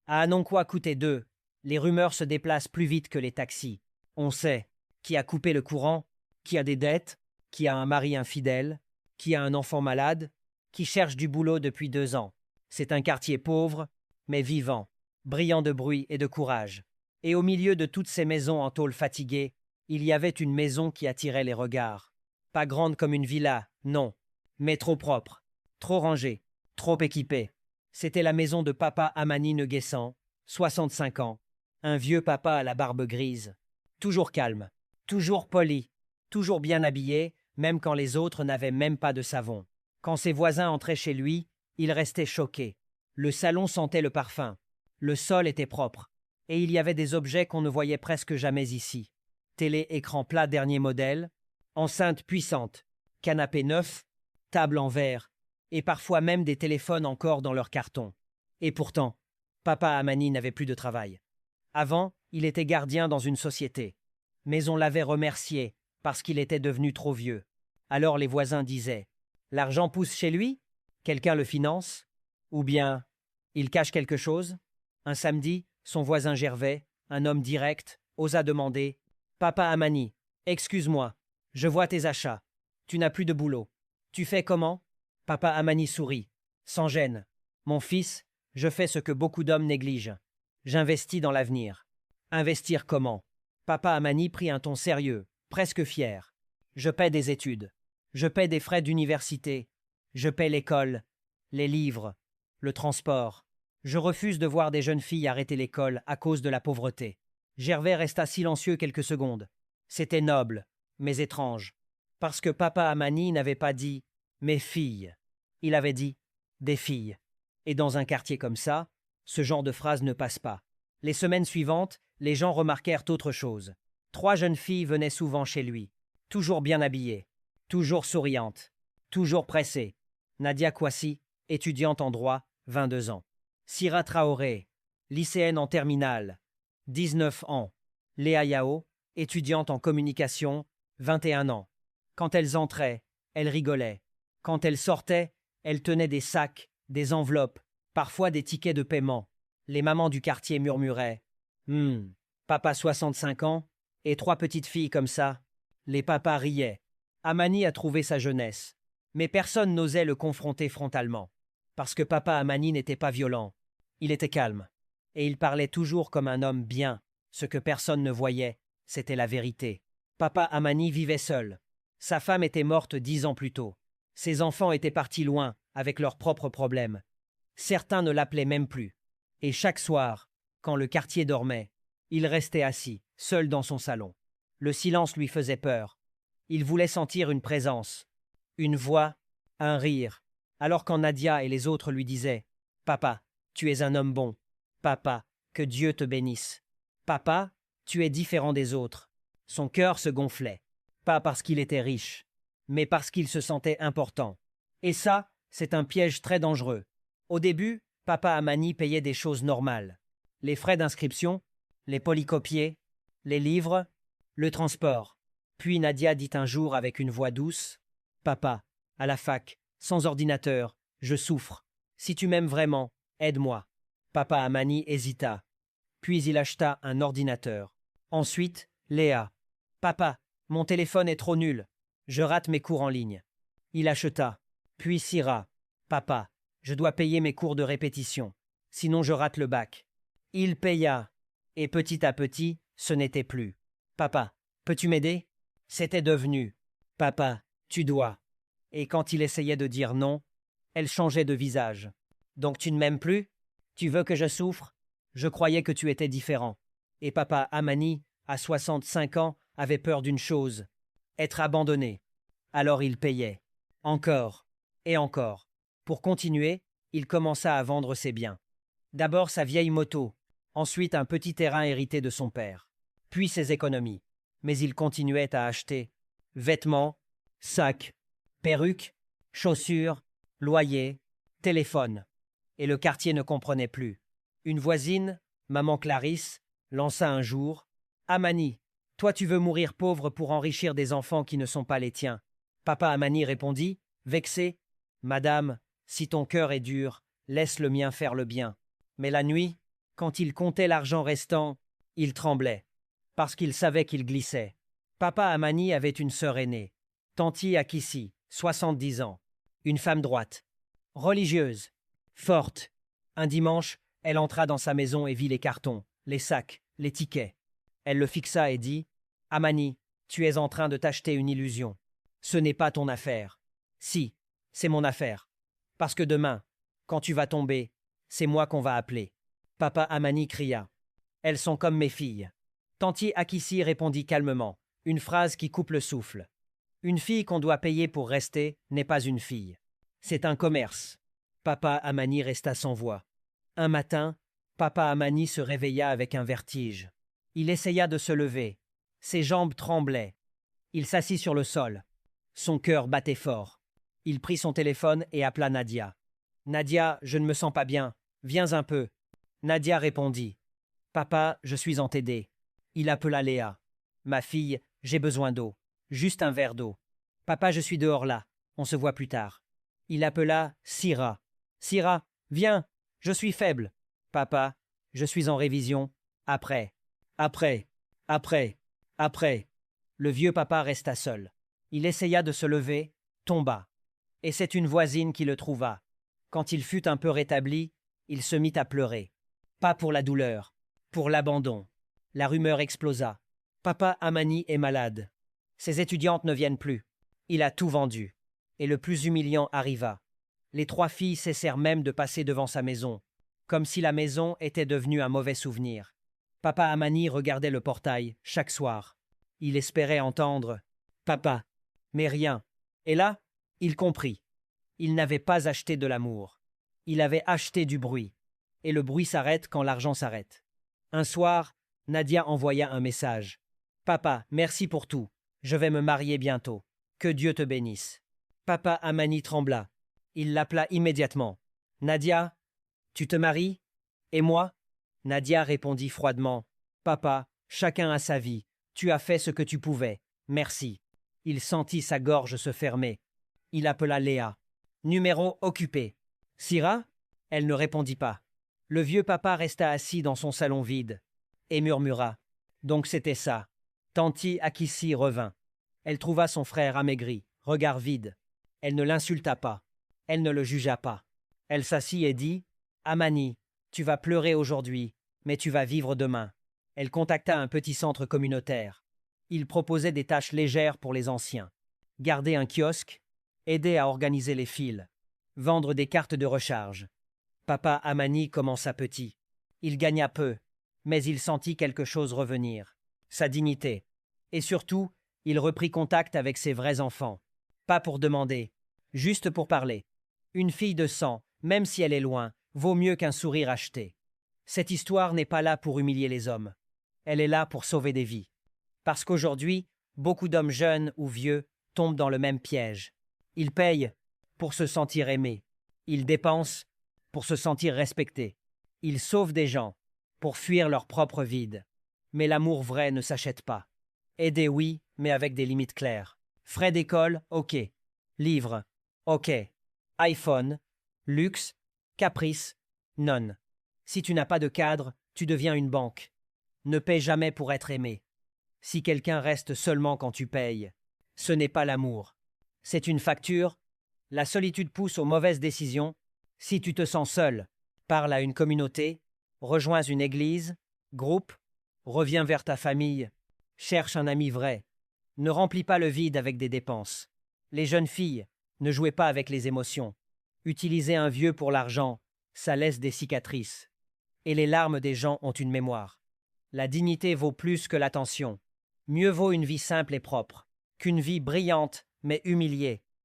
À Anonquois-Coutet-2, les rumeurs se déplacent plus vite que les taxis. On sait qui a coupé le courant, qui a des dettes, qui a un mari infidèle, qui a un enfant malade, qui cherche du boulot depuis 2 ans. C'est un quartier pauvre, mais vivant, brillant de bruit et de courage. Et au milieu de toutes ces maisons en tôle fatiguée, il y avait une maison qui attirait les regards. Pas grande comme une villa, non, mais trop propre, trop rangée, trop équipée. C'était la maison de papa Amani Neguessan, 65 ans, un vieux papa à la barbe grise. Toujours calme, toujours poli, toujours bien habillé, même quand les autres n'avaient même pas de savon. Quand ses voisins entraient chez lui, il restait choqué. Le salon sentait le parfum. Le sol était propre. Et il y avait des objets qu'on ne voyait presque jamais ici. Télé écran plat dernier modèle, enceinte puissante, canapé neuf, table en verre, et parfois même des téléphones encore dans leur carton. Et pourtant, papa Amani n'avait plus de travail. Avant, il était gardien dans une société. Mais on l'avait remercié parce qu'il était devenu trop vieux. Alors les voisins disaient: l'argent pousse chez lui? Quelqu'un le finance? Ou bien il cache quelque chose? Un samedi, son voisin Gervais, un homme direct, osa demander: papa Amani, excuse-moi, je vois tes achats. Tu n'as plus de boulot. Tu fais comment? Papa Amani sourit, sans gêne. Mon fils, je fais ce que beaucoup d'hommes négligent. J'investis dans l'avenir. Investir comment? Papa Amani prit un ton sérieux, presque fier. Je paie des études. Je paie des frais d'université. Je paie l'école, les livres, le transport. Je refuse de voir des jeunes filles arrêter l'école à cause de la pauvreté. Gervais resta silencieux quelques secondes. C'était noble, mais étrange. Parce que papa Amani n'avait pas dit « mes filles ». Il avait dit « des filles ». Et dans un quartier comme ça, ce genre de phrase ne passe pas. Les semaines suivantes, les gens remarquèrent autre chose. 3 jeunes filles venaient souvent chez lui, toujours bien habillées, toujours souriantes, toujours pressées. Nadia Kouassi, étudiante en droit, 22 ans. Sira Traoré, lycéenne en terminale, 19 ans. Léa Yao, étudiante en communication, 21 ans. Quand elles entraient, elles rigolaient. Quand elles sortaient, elles tenaient des sacs, des enveloppes, parfois des tickets de paiement. Les mamans du quartier murmuraient: papa 65 ans, et 3 petites filles comme ça. Les papas riaient. Amani a trouvé sa jeunesse. Mais personne n'osait le confronter frontalement. Parce que papa Amani n'était pas violent. Il était calme. Et il parlait toujours comme un homme bien. Ce que personne ne voyait, c'était la vérité. Papa Amani vivait seul. Sa femme était morte 10 ans plus tôt. Ses enfants étaient partis loin, avec leurs propres problèmes. Certains ne l'appelaient même plus. Et chaque soir, quand le quartier dormait, il restait assis, seul dans son salon. Le silence lui faisait peur. Il voulait sentir une présence, une voix, un rire. Alors quand Nadia et les autres lui disaient: papa, tu es un homme bon. Papa, que Dieu te bénisse. Papa, tu es différent des autres. Son cœur se gonflait. Pas parce qu'il était riche, mais parce qu'il se sentait important. Et ça, c'est un piège très dangereux. Au début, papa Amani payait des choses normales. Les frais d'inscription, les polycopiés, les livres, le transport. Puis Nadia dit un jour avec une voix douce: papa, à la fac, sans ordinateur, je souffre. Si tu m'aimes vraiment, aide-moi. Papa Amani hésita. Puis il acheta un ordinateur. Ensuite, Léa: papa, mon téléphone est trop nul. Je rate mes cours en ligne. Il acheta. Puis Sira: papa, je dois payer mes cours de répétition. Sinon je rate le bac. Il paya. Et petit à petit, ce n'était plus. Papa, peux-tu m'aider? C'était devenu: papa, tu dois. Et quand il essayait de dire non, elle changeait de visage. Donc tu ne m'aimes plus? Tu veux que je souffre? Je croyais que tu étais différent. Et papa Amani, à 65 ans, avait peur d'une chose: être abandonné. Alors il payait. Encore. Et encore. Pour continuer, il commença à vendre ses biens. D'abord sa vieille moto, ensuite un petit terrain hérité de son père, puis ses économies. Mais il continuait à acheter vêtements, sacs, perruques, chaussures, loyer, téléphone. Et le quartier ne comprenait plus. Une voisine, maman Clarisse, lança un jour: Amani, toi tu veux mourir pauvre pour enrichir des enfants qui ne sont pas les tiens. Papa Amani répondit, vexé: Madame, si ton cœur est dur, laisse le mien faire le bien. Mais la nuit, Quand il comptait l'argent restant, il tremblait, parce qu'il savait qu'il glissait. Papa Amani avait une sœur aînée, Tanti Akissi, 70 ans, une femme droite, religieuse, forte. Un dimanche, elle entra dans sa maison et vit les cartons, les sacs, les tickets. Elle le fixa et dit « Amani, tu es en train de t'acheter une illusion. Ce n'est pas ton affaire. Si, c'est mon affaire. Parce que demain, quand tu vas tomber, c'est moi qu'on va appeler. » Papa Amani cria « Elles sont comme mes filles. » Tanti Akissi répondit calmement, une phrase qui coupe le souffle. « Une fille qu'on doit payer pour rester n'est pas une fille. C'est un commerce. » Papa Amani resta sans voix. Un matin, Papa Amani se réveilla avec un vertige. Il essaya de se lever. Ses jambes tremblaient. Il s'assit sur le sol. Son cœur battait fort. Il prit son téléphone et appela Nadia. « Nadia, je ne me sens pas bien. Viens un peu. » Nadia répondit. « Papa, je suis en TD. » Il appela Léa. « Ma fille, j'ai besoin d'eau. Juste un verre d'eau. »« Papa, je suis dehors là. On se voit plus tard. » Il appela Syrah. « Syrah, viens. Je suis faible. »« Papa, je suis en révision. Après. » « Après. Après. Après. » Le vieux papa resta seul. Il essaya de se lever, tomba. Et c'est une voisine qui le trouva. Quand il fut un peu rétabli, il se mit à pleurer. Pas pour la douleur, pour l'abandon. La rumeur explosa. Papa Amani est malade. Ses étudiantes ne viennent plus. Il a tout vendu. Et le plus humiliant arriva. Les 3 filles cessèrent même de passer devant sa maison, comme si la maison était devenue un mauvais souvenir. Papa Amani regardait le portail chaque soir. Il espérait entendre « Papa », mais rien. Et là, il comprit. Il n'avait pas acheté de l'amour. Il avait acheté du bruit. Et le bruit s'arrête quand l'argent s'arrête. Un soir, Nadia envoya un message. « Papa, merci pour tout. Je vais me marier bientôt. Que Dieu te bénisse. » Papa Amani trembla. Il l'appela immédiatement. « Nadia, tu te maries? Et moi ?» Nadia répondit froidement. « Papa, chacun a sa vie. Tu as fait ce que tu pouvais. Merci. » Il sentit sa gorge se fermer. Il appela Léa. Numéro occupé. Syrah? Elle ne répondit pas. Le vieux papa resta assis dans son salon vide et murmura. Donc c'était ça. Tanti Akissi revint. Elle trouva son frère amaigri, regard vide. Elle ne l'insulta pas. Elle ne le jugea pas. Elle s'assit et dit « Amani, tu vas pleurer aujourd'hui, mais tu vas vivre demain. » Elle contacta un petit centre communautaire. Il proposait des tâches légères pour les anciens. Garder un kiosque, aider à organiser les fils, vendre des cartes de recharge. Papa Amani commença petit. Il gagna peu, mais il sentit quelque chose revenir. Sa dignité. Et surtout, il reprit contact avec ses vrais enfants. Pas pour demander, juste pour parler. Une fille de sang, même si elle est loin, vaut mieux qu'un sourire acheté. Cette histoire n'est pas là pour humilier les hommes. Elle est là pour sauver des vies. Parce qu'aujourd'hui, beaucoup d'hommes jeunes ou vieux tombent dans le même piège. Ils payent pour se sentir aimés. Ils dépensent pour se sentir respectés. Ils sauvent des gens pour fuir leur propre vide. Mais l'amour vrai ne s'achète pas. Aider oui, mais avec des limites claires. Frais d'école, ok. Livres, ok. iPhone, luxe, caprice, non. Si tu n'as pas de cadre, tu deviens une banque. Ne paie jamais pour être aimé. Si quelqu'un reste seulement quand tu payes, ce n'est pas l'amour. C'est une facture. La solitude pousse aux mauvaises décisions. Si tu te sens seul, parle à une communauté, rejoins une église, groupe, reviens vers ta famille, cherche un ami vrai. Ne remplis pas le vide avec des dépenses. Les jeunes filles, ne jouez pas avec les émotions. Utilisez un vieux pour l'argent, ça laisse des cicatrices. Et les larmes des gens ont une mémoire. La dignité vaut plus que l'attention. Mieux vaut une vie simple et propre qu'une vie brillante mais humiliée.